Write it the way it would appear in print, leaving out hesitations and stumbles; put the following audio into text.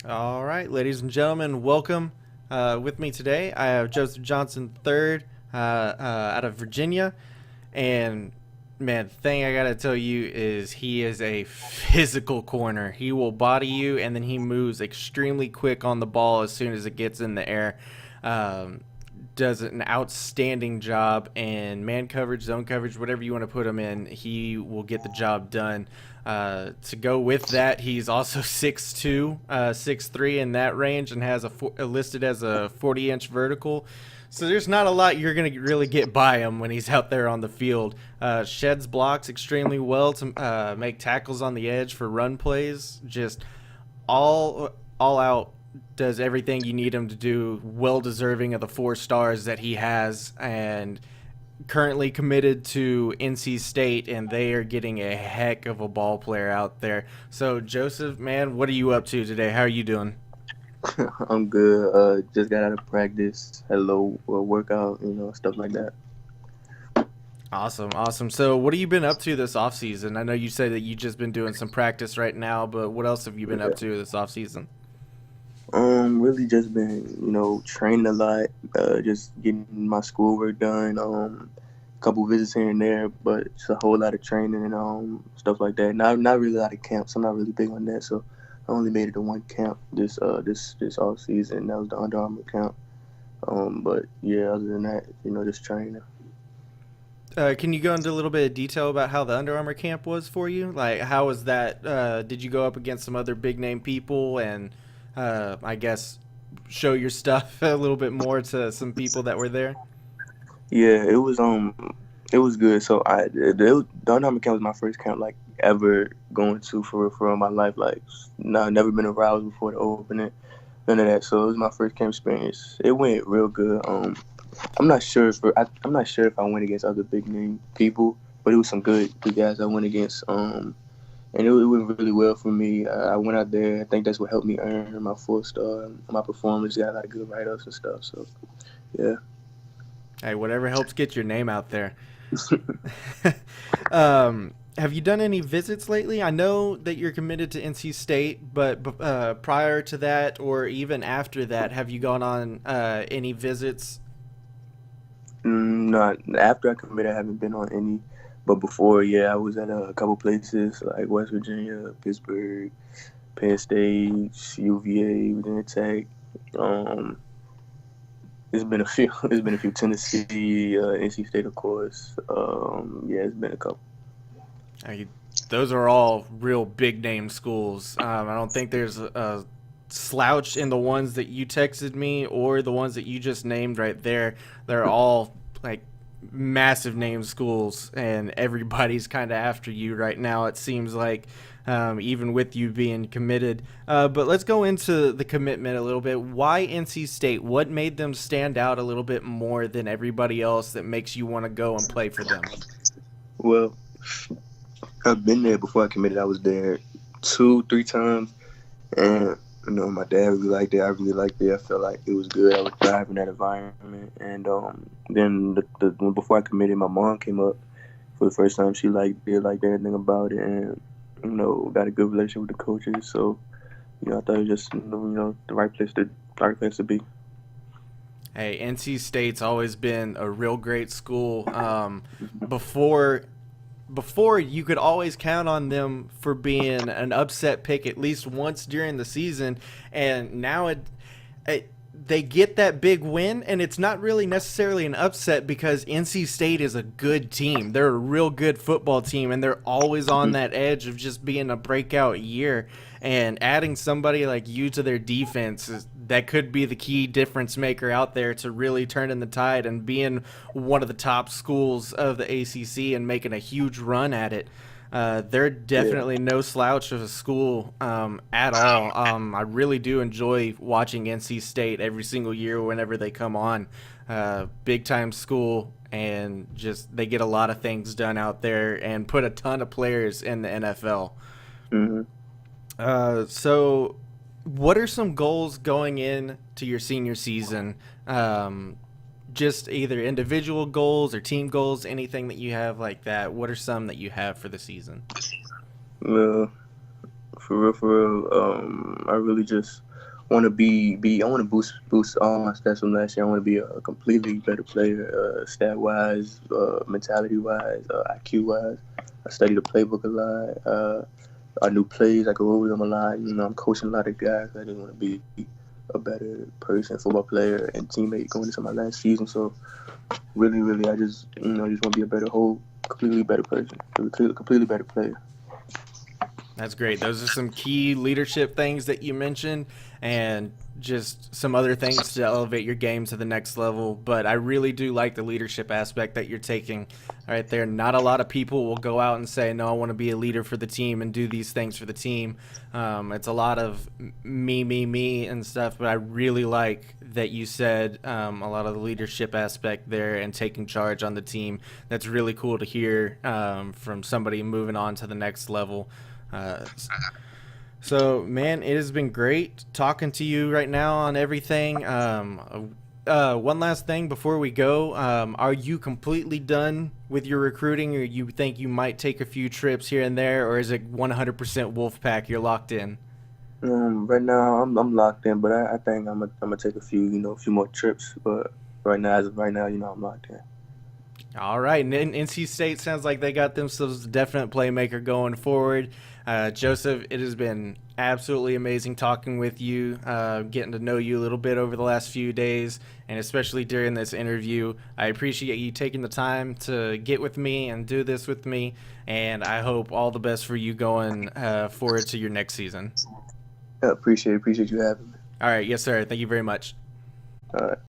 All right, ladies and gentlemen, welcome. With me today, I have Joseph Johnson III out of Virginia. And man, the thing I gotta tell you is he is a physical corner. He will body you, and then he moves extremely quick on the ball as soon as it gets in the air. Um, does an outstanding job in man coverage, zone coverage, whatever you want to put him in. He will get the job done. To go with that, he's also 6'2", 6'3" in that range, and has listed as a 40-inch vertical. So there's not a lot you're going to really get by him when he's out there on the field. Sheds blocks extremely well to make tackles on the edge for run plays. Just all out does everything you need him to do. Well deserving of the 4 stars that he has, and currently committed to NC State, and they are getting a heck of a ball player out there. So Joseph, man, what are you up to today? How are you doing? I'm good. Just got out of practice, had a little workout, stuff like that. Awesome, awesome. So what have you been up to this off season? I know you said that you just been doing some practice right now, but what else have you been up Yeah. to this off season? Really just been, training a lot, just getting my schoolwork done, a couple visits here and there, but it's a whole lot of training and stuff like that. Not really a lot of camps. I'm not really big on that, so I only made it to one camp this off season. That was the Under Armour camp. But yeah, other than that, just training. Can you go into a little bit of detail about how the Under Armour camp was for you? Like, how was that? Did you go up against some other big name people and, I guess, show your stuff a little bit more to some people that were there? Yeah, it was good. So the Under Armour camp was my first camp like ever going to for my life. Like, no, never been aroused before the opening, none of that. So it was my first camp experience. It went real good. I'm not sure if I went against other big name people, but it was some good guys I went against. And it went really well for me. I went out there. I think that's what helped me earn my 4 star. My performance got a lot of good write ups and stuff. So yeah. Hey, whatever helps get your name out there. Have you done any visits lately? I know that you're committed to NC State, but prior to that or even after that, have you gone on any visits? Not after I committed, I haven't been on any. But before, yeah, I was at a couple places like West Virginia, Pittsburgh, Penn State, UVA, Virginia Tech. Um, it's been a few. It's been a few. Tennessee, NC State, of course. Yeah, it's been a couple. I, those are all real big name schools. I don't think there's a slouch in the ones that you texted me or the ones that you just named right there. They're all like massive name schools, and everybody's kind of after you right now. It seems like, even with you being committed. But let's go into the commitment a little bit. Why NC State? What made them stand out a little bit more than everybody else that makes you want to go and play for them? Well, I've been there before I committed. I was there 2, 3 times, and my dad really liked it. I really liked it. I felt like it was good. I was thriving in that environment, and then before I committed, my mom came up for the first time. She liked everything about it, and got a good relationship with the coaches. So I thought it was just the right place to be. Hey, NC State's always been a real great school. Before before you could always count on them for being an upset pick at least once during the season, and now they get that big win, and it's not really necessarily an upset because NC State is a good team. They're a real good football team, and they're always on that edge of just being a breakout year. And adding somebody like you to their defense that could be the key difference maker out there to really turning the tide and being one of the top schools of the ACC and making a huge run at it. They're Yeah. definitely no slouch of a school at all. I really do enjoy watching NC State every single year whenever they come on. Big time school, and just they get a lot of things done out there and put a ton of players in the NFL. hmm So, what are some goals going in to your senior season? Just either individual goals or team goals, anything that you have like that. What are some that you have for the season? Well, for real, I really just want to I want to boost all my stats from last year. I want to be a completely better player, stat wise, mentality wise, IQ wise. I study the playbook a lot. Our new plays, I go over them a lot. I'm coaching a lot of guys. I just want to be a better person, football player, and teammate going into my last season. So really, I just just want to be a better completely better person, completely better player. That's great. Those are some key leadership things that you mentioned, and just some other things to elevate your game to the next level. But I really do like the leadership aspect that you're taking right there. Not a lot of people will go out and say, no, I want to be a leader for the team and do these things for the team. It's a lot of me, and stuff. But I really like that you said a lot of the leadership aspect there and taking charge on the team. That's really cool to hear from somebody moving on to the next level. So, man, it has been great talking to you right now on everything. One last thing before we go. Are you completely done with your recruiting, or you think you might take a few trips here and there, or is it 100% Wolfpack? You're locked in? Right now, I'm locked in, but I think I'm gonna take a few more trips. But as of right now, I'm locked in. All right, and NC State sounds like they got themselves a definite playmaker going forward. Joseph, it has been absolutely amazing talking with you, getting to know you a little bit over the last few days, and especially during this interview. I appreciate you taking the time to get with me and do this with me, and I hope all the best for you going forward to your next season. Yeah, appreciate you having me. All right, yes, sir. Thank you very much. All right.